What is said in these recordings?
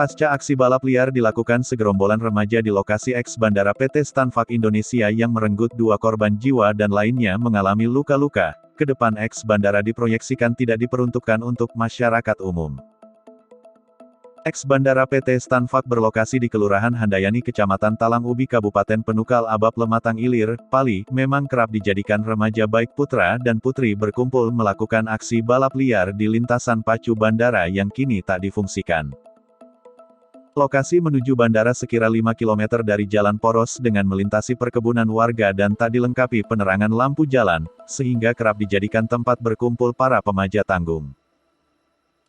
Pasca aksi balap liar dilakukan segerombolan remaja di lokasi eks Bandara PT Stanvac Indonesia yang merenggut 2 korban jiwa dan lainnya mengalami luka-luka, ke depan eks bandara diproyeksikan tidak diperuntukkan untuk masyarakat umum. Eks Bandara PT Stanvac berlokasi di Kelurahan Handayani Kecamatan Talang Ubi Kabupaten Penukal Abab Lematang Ilir, Pali, memang kerap dijadikan remaja baik putra dan putri berkumpul melakukan aksi balap liar di lintasan pacu bandara yang kini tak difungsikan. Lokasi menuju bandara sekira 5 km dari jalan poros dengan melintasi perkebunan warga dan tak dilengkapi penerangan lampu jalan, sehingga kerap dijadikan tempat berkumpul para pemaja tanggung.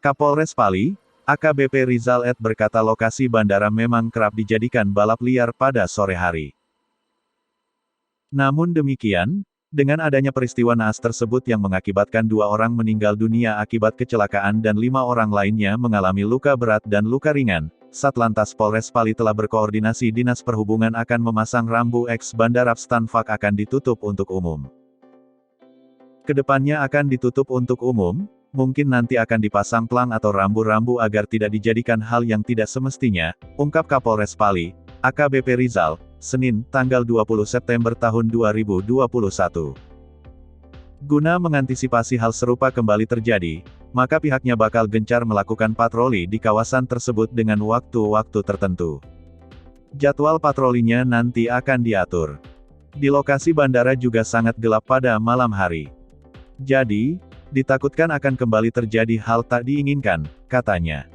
Kapolres Pali, AKBP Rizal Ed berkata lokasi bandara memang kerap dijadikan balap liar pada sore hari. Namun demikian, dengan adanya peristiwa naas tersebut yang mengakibatkan 2 orang meninggal dunia akibat kecelakaan dan 5 orang lainnya mengalami luka berat dan luka ringan, Satlantas Polres Pali telah berkoordinasi Dinas Perhubungan akan memasang rambu eks Bandara Stanvac akan ditutup untuk umum. Kedepannya akan ditutup untuk umum, mungkin nanti akan dipasang pelang atau rambu-rambu agar tidak dijadikan hal yang tidak semestinya, ungkap Kapolres Pali, AKBP Rizal, Senin, tanggal 20 September tahun 2021. Guna mengantisipasi hal serupa kembali terjadi, maka pihaknya bakal gencar melakukan patroli di kawasan tersebut dengan waktu-waktu tertentu. Jadwal patrolinya nanti akan diatur. Di lokasi bandara juga sangat gelap pada malam hari. Jadi, ditakutkan akan kembali terjadi hal tak diinginkan, katanya.